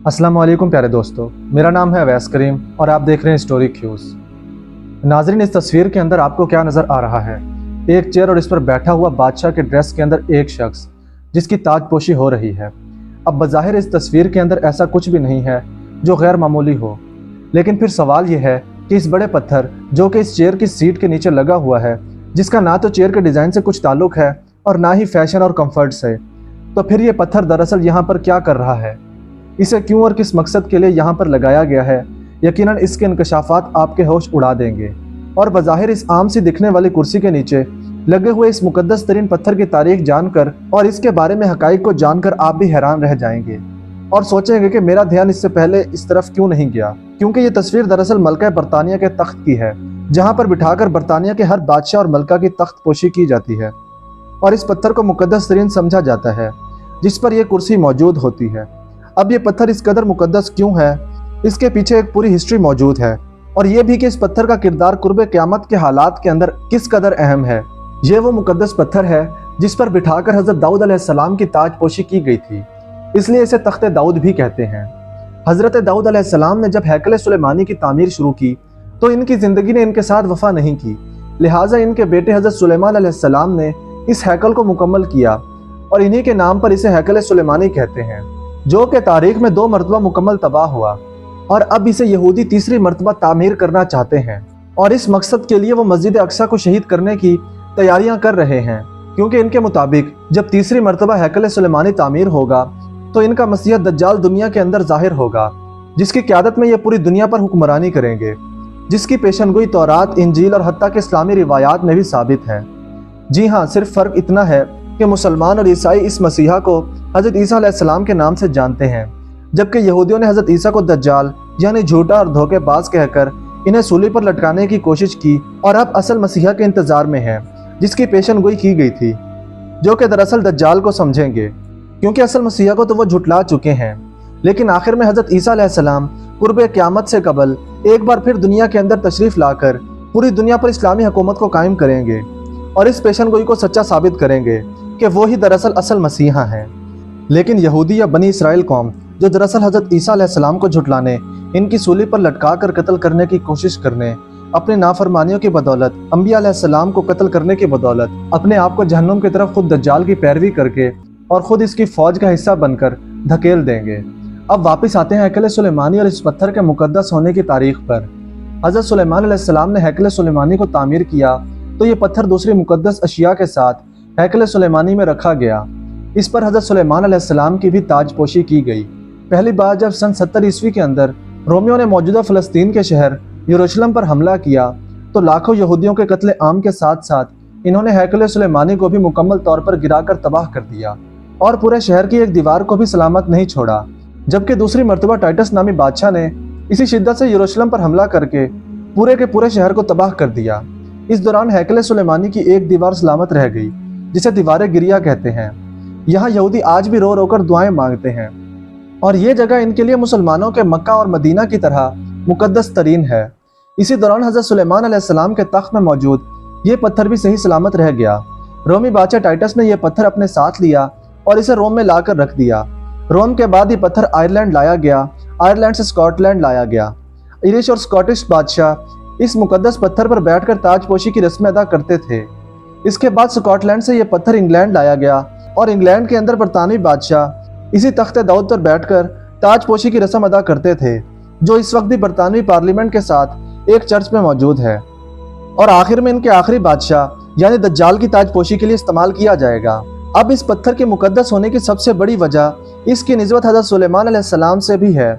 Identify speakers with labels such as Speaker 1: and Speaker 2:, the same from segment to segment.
Speaker 1: अस्सलाम वालेकुम प्यारे दोस्तों, मेरा नाम है अवैस करीम और आप देख रहे हैं स्टोरी क्यूज। नाजरीन, इस तस्वीर के अंदर आपको क्या नज़र आ रहा है? एक चेयर और इस पर बैठा हुआ बादशाह के ड्रेस के अंदर एक शख्स जिसकी ताजपोशी हो रही है। अब बज़ाहिर इस तस्वीर के अंदर ऐसा कुछ भी नहीं है जो गैर मामूली हो, लेकिन फिर सवाल यह है कि इस बड़े पत्थर जो कि इस चेयर की सीट के नीचे लगा हुआ है, जिसका ना तो चेयर के डिज़ाइन से कुछ ताल्लुक है और ना ही फैशन और कंफर्ट से, तो फिर ये पत्थर दरअसल यहाँ पर क्या कर रहा है? इसे क्यों और किस मकसद के लिए यहाँ पर लगाया गया है? यकीनन इसके इंकशाफात आपके होश उड़ा देंगे। और बज़ाहिर इस आम सी दिखने वाली कुर्सी के नीचे लगे हुए इस मुकद्दस तरीन पत्थर की तारीख जानकर और इसके बारे में हकाइक को जानकर आप भी हैरान रह जाएंगे और सोचेंगे कि मेरा ध्यान इससे पहले इस तरफ क्यों नहीं गया। क्योंकि ये तस्वीर दरअसल मलका बरतानिया के तख्त की है, जहाँ पर बिठाकर बरतानिया के हर बादशाह और मलका की तख्त पोशी की जाती है और इस पत्थर को मुकद्दस तरीन समझा जाता है जिस पर यह कुर्सी मौजूद होती है। अब ये पत्थर इस कदर मुकद्दस क्यों है, इसके पीछे एक पूरी हिस्ट्री मौजूद है और ये भी कि इस पत्थर का किरदार कुर्बे क़यामत के हालात के अंदर किस कदर अहम है। ये वो मुकद्दस पत्थर है जिस पर बिठाकर हज़रत दाऊद अलैहिस्सलाम की ताजपोशी की गई थी, इसलिए इसे तख्त दाऊद भी कहते हैं। हज़रत दाऊद अलैहिस्सलाम ने जब हैकल सुलेमानी की तामीर शुरू की तो इनकी ज़िंदगी ने इनके साथ वफा नहीं की, लिहाजा इनके बेटे हज़रत सुलेमान अलैहिस्सलाम ने इस हैकल को मुकम्मल किया और इन्हीं के नाम पर इसे हैकल सुलेमानी कहते हैं, जो कि तारीख में 2 मरतबा मुकम्मल तबाह हुआ और अब इसे यहूदी तीसरी मरतबा तामीर करना चाहते हैं और इस मकसद के लिए वो मस्जिद अक्सा को शहीद करने की तैयारियां कर रहे हैं, क्योंकि इनके मुताबिक जब तीसरी मरतबा हैकल सुलेमानी तामीर होगा तो इनका मसीह दज्जाल दुनिया के अंदर जाहिर होगा, जिसकी क़यादत में ये पूरी दुनिया पर हुक्मरानी करेंगे, जिसकी पेशनगोई तौरात, इंजील और हत्ता के इस्लामी रिवायात में भी साबित है। जी हाँ, सिर्फ फ़र्क इतना है कि मुसलमान और ईसाई इस मसीहा को हज़रत ईसा अलैहिस्सलाम के नाम से जानते हैं, जबकि यहूदियों ने हज़रत ईसा को दज्जाल यानी झूठा और धोखेबाज कहकर इन्हें सूली पर लटकाने की कोशिश की और अब असल मसीहा के इंतज़ार में है जिसकी पेशनगोई की गई थी, जो कि दरअसल दज्जाल को समझेंगे, क्योंकि असल मसीहा को तो वो झुटला चुके हैं। लेकिन आखिर में हज़रत ईसा अलैहिस्सलाम कुर्बे क़यामत से कबल एक बार फिर दुनिया के अंदर तशरीफ़ लाकर पूरी दुनिया पर इस्लामी हुकूमत को कायम करेंगे और इस पेशनगोई को सच्चा साबित करेंगे कि वो ही दरअसल असल मसीहा हैं। लेकिन यहूदी या बनी इसराइल कौम जो दरअसल हज़रत ईसा अलैहिस्सलाम को झुटलाने, इनकी सूली पर लटका कर कत्ल करने की कोशिश करने, अपने नाफरमानियों की बदौलत, अंबिया अलैहिस्सलाम को कत्ल करने की बदौलत अपने आप को जहन्नुम की तरफ खुद दज्जाल की पैरवी करके और खुद इसकी फ़ौज का हिस्सा बनकर धकेल देंगे। अब वापस आते हैं हैकल सुलेमानी और इस पत्थर के मुकद्दस होने की तारीख पर। हज़रत सुलेमान अलैहिस्सलाम ने हैकल सुलेमानी को तामीर किया तो ये पत्थर दूसरी मुकद्दस अशिया के साथ हैकल सुलेमानी में रखा गया। इस पर हज़रत सुलेमान अलैहिस्सलाम की भी ताजपोशी की गई। पहली बार जब सन 70 ईस्वी के अंदर रोमियों ने मौजूदा फ़लस्तीन के शहर यरूशलेम पर हमला किया तो लाखों यहूदियों के कत्ले आम के साथ साथ इन्होंने हैकल सुलेमानी को भी मुकम्मल तौर पर गिराकर तबाह कर दिया और पूरे शहर की एक दीवार को भी सलामत नहीं छोड़ा। जबकि दूसरी मरतबा टाइटस नामी बादशाह ने इसी शिद्दत से यरूशलेम पर हमला करके पूरे के पूरे शहर को तबाह कर दिया। इस दौरान हैकल सुलेमानी की एक दीवार सलामत रह गई, जिसे दीवार गिरिया कहते हैं। यहाँ यहूदी आज भी रो रो कर दुआएं मांगते हैं और ये जगह इनके लिए मुसलमानों के मक्का और मदीना की तरह मुकद्दस तरीन है। इसी दौरान हज़रत सुलेमान अलैहिस्सलाम के तख्त में मौजूद ये पत्थर भी सही सलामत रह गया। रोमी बादशाह टाइटस ने यह पत्थर अपने साथ लिया और इसे रोम में लाकर रख दिया। रोम के बाद ये पत्थर आयरलैंड लाया गया, आयरलैंड से स्कॉटलैंड लाया गया। आयरिश और स्कॉटिश बादशाह इस मुकद्दस पत्थर पर बैठकर ताजपोशी की रस्में अदा करते थे। इसके बाद स्कॉटलैंड से यह पत्थर इंग्लैंड लाया गया और इंग्लैंड के अंदर बरतानवी बादशाह इसी तख्त दाऊद पर बैठकर ताजपोशी की रस्म अदा करते थे, जो इस वक्त भी बरतानवी पार्लियामेंट के साथ एक चर्च में मौजूद है। और आखिर में इनके आखिरी बादशाह यानी दज्जाल की ताजपोशी के लिए इस्तेमाल किया जाएगा। अब इस पत्थर के मुकद्दस होने की सबसे बड़ी वजह इसकी निस्बत हज़रत सुलेमान अलैहिस्सलाम से भी है,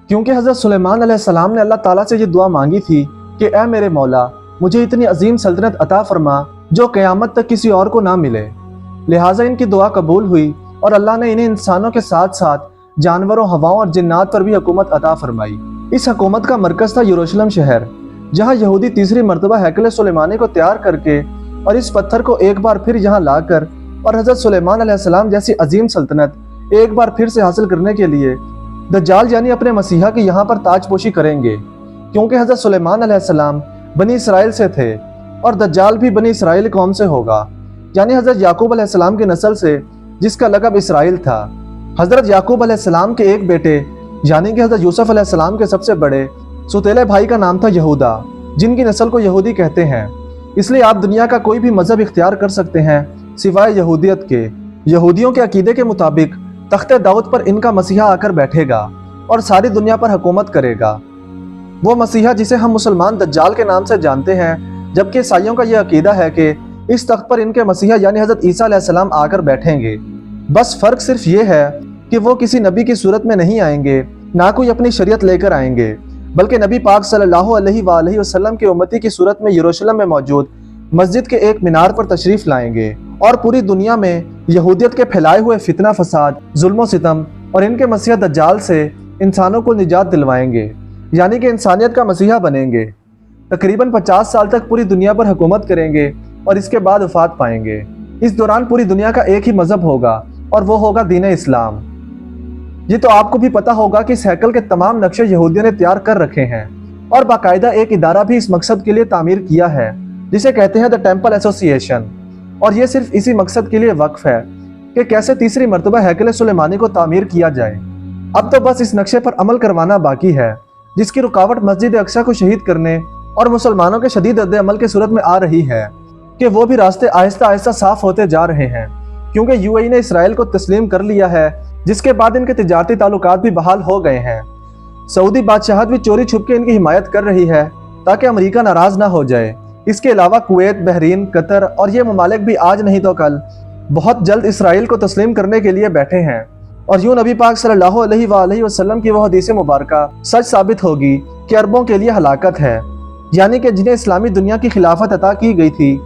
Speaker 1: क्योंकि हज़रत सुलेमान अलैहिस्सलाम ने अल्लाह ताला से ये दुआ मांगी थी कि ऐ मेरे मौला, मुझे इतनी अजीम सल्तनत अता फरमा जो क़यामत तक किसी और को ना मिले। लिहाजा इनकी दुआ कबूल हुई और अल्लाह ने इन्हें इंसानों के साथ साथ जानवरों, हवाओं और जिन्नात पर भी हुकूमत अता फरमाई। इस हुकूमत का मरकज़ था यरूशलेम शहर, जहाँ यहूदी तीसरी मरतबा हैकल सुलेमानी को तैयार करके और इस पत्थर को एक बार फिर यहाँ लाकर और हज़रत सुलेमान अलैहिस्सलाम जैसी अजीम सल्तनत एक बार फिर से हासिल करने के लिए दज्जाल यानी अपने मसीहा की यहाँ पर ताजपोशी करेंगे, क्योंकि हज़रत सुलेमान अलैहिस्सलाम बनी इसराइल से थे और दज्जाल भी बनी इसराइल कौम से होगा, यानी हज़रत याकूब अलैहिस्सलाम की नस्ल से, जिसका लक़ब इसराइल था। हज़रत याकूब अलैहिस्सलाम के एक बेटे यानी कि हज़रत यूसुफ अलैहिस्सलाम के सबसे बड़े सौतेले भाई का नाम था यहूदा, जिनकी नस्ल को यहूदी कहते हैं। इसलिए आप दुनिया का कोई भी मजहब इख्तियार कर सकते हैं सिवाय यहूदियत के। यहूदियों के अकीदे के मुताबिक तख्ते दाऊद पर इनका मसीहा आकर बैठेगा और सारी दुनिया पर हुकूमत करेगा। वो मसीहा जिसे हम मुसलमान दज्जाल के नाम से जानते हैं, जबकि ईसाइयों का यह अकीदा है कि इस तख्त पर इनके मसीहा यानी हज़रत ईसा अलैहिस्सलाम आकर बैठेंगे। बस फ़र्क सिर्फ ये है कि वो किसी नबी की सूरत में नहीं आएंगे, ना कोई अपनी शरीयत लेकर आएंगे, बल्कि नबी पाक सल्लल्लाहु अलैहि वसल्लम के उम्मती की सूरत में यरूशलेम में मौजूद मस्जिद के एक मीनार पर तशरीफ लाएंगे और पूरी दुनिया में यहूदियत के फैलाए हुए फितना फसाद, जुल्म सितम और इनके मसीहा दज्जाल से इंसानों को निजात दिलवाएंगे, यानी कि इंसानियत का मसीहा बनेंगे। तकरीबन 50 साल तक पूरी दुनिया पर हुकूमत करेंगे और इसके बाद वफात पाएंगे। इस दौरान पूरी दुनिया का एक ही मजहब होगा और वो होगा दीन इस्लाम। ये तो आपको भी पता होगा कि इस हैकल के तमाम नक्शे यहूदियों ने तैयार कर रखे हैं और बाकायदा एक इदारा भी इस मकसद के लिए तामीर किया है, जिसे कहते हैं द टेम्पल एसोसिएशन। और ये सिर्फ इसी मकसद के लिए वक्फ है कि कैसे तीसरी मरतबा हैकल सुलेमानी को तामीर किया जाए। अब तो बस इस नक्शे पर अमल करवाना बाकी है, जिसकी रुकावट मस्जिद अक्सा को शहीद करने और मुसलमानों के शदीद रद्द अमल की सूरत में आ रही है कि वो भी रास्ते आहिस्ता आहिस्ता साफ होते जा रहे हैं, क्योंकि यूएई ने इसराइल को तस्लीम कर लिया है, जिसके बाद इनके तिजारती ताल्लुकात भी बहाल हो गए हैं। सऊदी बादशाहत भी चोरी छुप के इनकी हिमायत कर रही है ताकि अमेरिका नाराज ना हो जाए। इसके अलावा कुवैत, बहरीन, कतर और ये ममालिक भी आज नहीं तो कल बहुत जल्द इसराइल को तस्लीम करने के लिए बैठे हैं। और यूं नबी पाक सल्लल्लाहु अलैहि वसल्लम की वह हदीस मुबारका सच साबित होगी कि अरबों के लिए हलाकत है, यानी कि जिन्हें इस्लामी दुनिया की खिलाफत अता की गई थी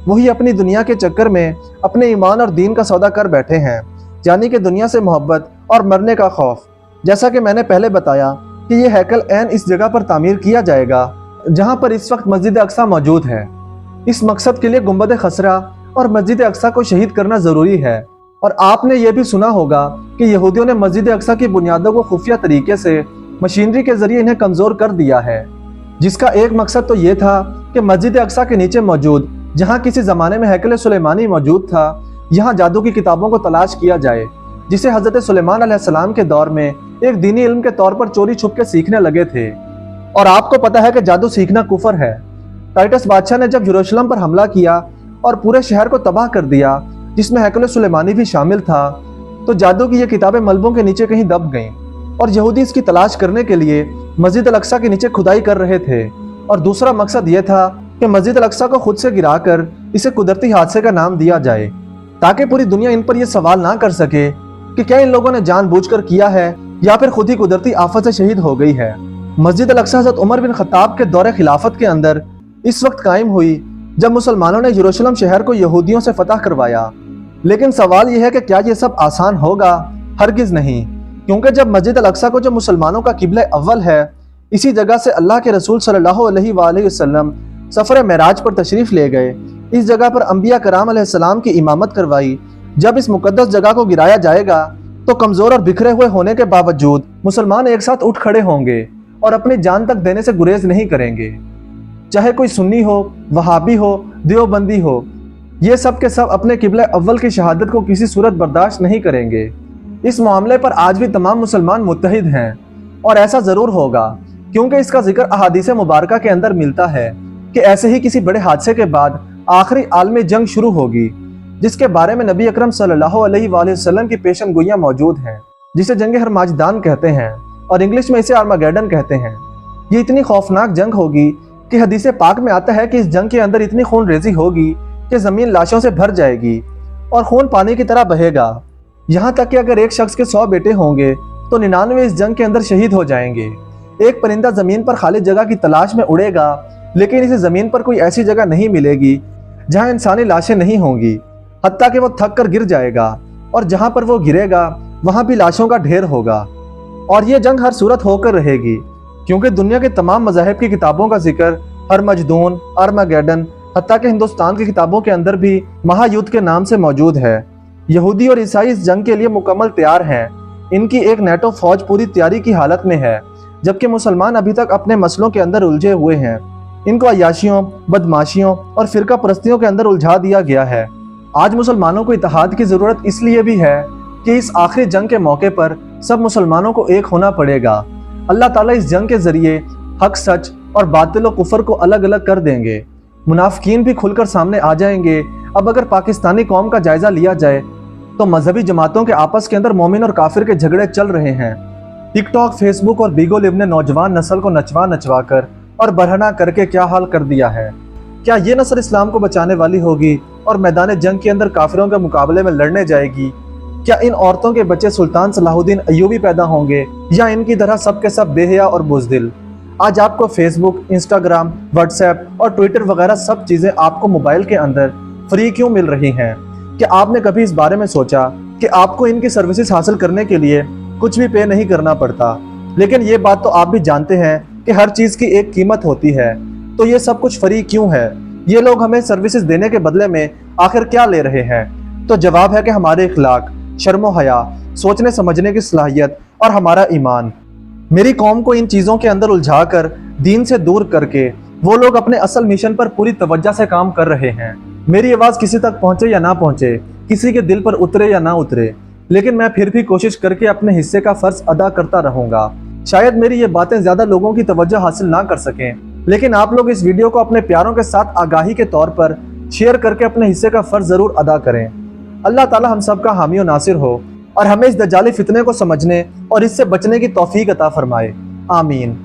Speaker 1: वही अपनी दुनिया के चक्कर में अपने ईमान और दीन का सौदा कर बैठे हैं, यानी कि दुनिया से मोहब्बत और मरने का खौफ। जैसा कि मैंने पहले बताया कि ये हैकल ऐन इस जगह पर तामीर किया जाएगा जहां पर इस वक्त मस्जिद अक्सा मौजूद है। इस मकसद के लिए गुंबद खसरा और मस्जिद अक्सा को शहीद करना जरूरी है। और आपने ये भी सुना होगा कि यहूदियों ने मस्जिद अक्सा की बुनियादों को खुफिया तरीके से मशीनरी के जरिए इन्हें कमजोर कर दिया है, जिसका एक मकसद तो ये था कि मस्जिद अक्सा के नीचे मौजूद जहाँ किसी ज़माने में हैकल सुलेमानी मौजूद था, यहाँ जादू की किताबों को तलाश किया जाए, जिसे हज़रत सुलेमान अलैहिस्सलाम के दौर में एक दीनी इल्म के तौर पर चोरी छुप के सीखने लगे थे। और आपको पता है कि जादू सीखना कुफर है। टाइटस बादशाह ने जब यरूशलेम पर हमला किया और पूरे शहर को तबाह कर दिया, जिसमें हैकल सुलेमानी भी शामिल था, तो जादू की ये किताबें मलबों के नीचे कहीं दब गईं और यहूदी इसकी तलाश करने के लिए मस्जिद अल-अक्सा के नीचे खुदाई कर रहे थे। और दूसरा मकसद ये था कि मस्जिद अल-अक्सा को खुद से गिराकर इसे कुदरती हादसे का नाम दिया जाए, ताकि पूरी दुनिया इन पर यह सवाल ना कर सके कि क्या इन लोगों ने जानबूझकर किया है या फिर खुद ही कुदरती आफत से शहीद हो गई है। मस्जिद अल-अक्सा हज़रत उमर बिन खत्ताब के दौरे खिलाफत के अंदर इस वक्त कायम हुई जब मुसलमानों ने यरूशलेम शहर को यहूदियों से फतह करवाया। लेकिन सवाल यह है कि क्या ये सब आसान होगा? हरगिज नहीं, क्योंकि जब मस्जिद अल-अक्सा को जो मुसलमानों का किबला अव्वल है, इसी जगह से अल्लाह के रसूल सल्लल्लाहु अलैहि वसल्लम सफर मेराज पर तशरीफ ले गए। इस जगह पर अंबिया कराम अलैहिस्सलाम की इमामत करवाई। जब इस मुकद्दस जगह को गिराया जाएगा तो कमजोर और बिखरे हुए होने के बावजूद मुसलमान एक साथ उठ खड़े होंगे और अपनी जान तक देने से गुरेज नहीं करेंगे, चाहे कोई सुन्नी हो, वहाबी हो, देवबंदी हो। ये सब के सब अपने किबला अव्वल की शहादत को किसी सूरत बर्दाश्त नहीं करेंगे। इस मामले पर आज भी तमाम मुसलमान मुत्तहिद हैं और ऐसा जरूर होगा, क्योंकि इसका जिक्र अहादीस मुबारका के अंदर मिलता है कि ऐसे ही किसी बड़े हादसे के बाद आखिरी आलमी जंग शुरू होगी, जिसके बारे में नबी अकरम सल्लल्लाहु अलैहि वसल्लम की पेशन गोइयां मौजूद हैं, जिसे जंग हरमाजदान कहते हैं और इंग्लिश में इसे आर्मागेडन कहते हैं। ये इतनी खौफनाक जंग होगी कि हदीस पाक में आता है कि इस जंग के अंदर इतनी खून रेजी होगी कि जमीन लाशों से भर जाएगी और खून पानी की तरह बहेगा। यहाँ तक कि अगर एक शख्स के 100 बेटे होंगे तो 99 इस जंग के अंदर शहीद हो जाएंगे। एक परिंदा जमीन पर खाली जगह की तलाश में उड़ेगा, लेकिन इसे जमीन पर कोई ऐसी जगह नहीं मिलेगी जहां इंसानी लाशें नहीं होंगी, हत्ता कि वो थक कर गिर जाएगा और जहां पर वो गिरेगा वहां भी लाशों का ढेर होगा। और ये जंग हर सूरत होकर रहेगी, क्योंकि दुनिया के तमाम मज़ाहिब की किताबों का जिक्र हरमजदून, आर्मागेडन, हत्ता कि हिंदुस्तान की किताबों के अंदर भी महायुद्ध के नाम से मौजूद है। यहूदी और ईसाई इस जंग के लिए मुकम्मल तैयार हैं। इनकी एक नेटो फौज पूरी तैयारी की हालत में है, जबकि मुसलमान अभी तक अपने मसलों के अंदर उलझे हुए हैं। इनको अय्याशियों, बदमाशियों और फिरका परस्तियों के अंदर उलझा दिया गया है। आज मुसलमानों को इत्तेहाद की ज़रूरत इसलिए भी है कि इस आखिरी जंग के मौके पर सब मुसलमानों को एक होना पड़ेगा। अल्लाह ताला इस जंग के जरिए हक सच और बातिल और कुफर को अलग अलग कर देंगे। मुनाफिकीन भी खुलकर सामने आ जाएंगे। अब अगर पाकिस्तानी कौम का जायजा लिया जाए तो मजहबी जमातों के आपस के अंदर मोमिन और काफिर के झगड़े चल रहे हैं। टिकटॉक, फेसबुक और बीगो लिव ने नौजवान नस्ल को नचवा कर और बरहना करके क्या हाल कर दिया है। क्या ये नस्ल इस्लाम को बचाने वाली होगी और मैदान जंग के अंदर काफिरों के मुकाबले में लड़ने जाएगी? क्या इन औरतों के बच्चे सुल्तान सलाहुद्दीन अय्यूबी पैदा होंगे या इनकी तरह सब के सब बेहया और बुज़दिल? आज आपको फेसबुक, इंस्टाग्राम, व्हाट्सएप और ट्विटर वगैरह सब चीज़ें आपको मोबाइल के अंदर फ्री क्यों मिल रही हैं? क्या आपने कभी इस बारे में सोचा कि आपको इनकी सर्विसेज हासिल करने के लिए कुछ भी पे नहीं करना पड़ता? लेकिन ये बात तो आप भी जानते हैं कि हर चीज़ की एक कीमत होती है, तो ये सब कुछ फ्री क्यों है? ये लोग हमें सर्विसेज देने के बदले में आखिर क्या ले रहे हैं? तो जवाब है कि हमारे इखलाक, शर्मो हया, सोचने समझने की सलाहियत और हमारा ईमान। मेरी कौम को इन चीज़ों के अंदर उलझा कर दीन से दूर करके वो लोग अपने असल मिशन पर पूरी तवज्जो से काम कर रहे हैं। मेरी आवाज़ किसी तक पहुंचे या ना पहुंचे, किसी के दिल पर उतरे या ना उतरे, लेकिन मैं फिर भी कोशिश करके अपने हिस्से का फर्ज अदा करता रहूंगा। शायद मेरी ये बातें ज़्यादा लोगों की तवज्जो हासिल ना कर सकें, लेकिन आप लोग इस वीडियो को अपने प्यारों के साथ आगाही के तौर पर शेयर करके अपने हिस्से का फर्ज ज़रूर अदा करें। अल्लाह ताला हम सब का हामी और नासिर हो और हमें इस दज्जाली फितने को समझने और इससे बचने की तौफीक अता फरमाए। आमीन।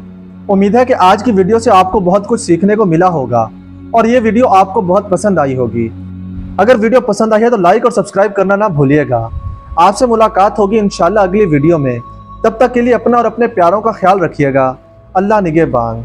Speaker 1: उम्मीद है कि आज की वीडियो से आपको बहुत कुछ सीखने को मिला होगा और ये वीडियो आपको बहुत पसंद आई होगी। अगर वीडियो पसंद आई है तो लाइक और सब्सक्राइब करना ना भूलिएगा। आपसे मुलाकात होगी इंशाल्लाह अगली वीडियो में। तब तक के लिए अपना और अपने प्यारों का ख्याल रखिएगा। अल्लाह निगहबान।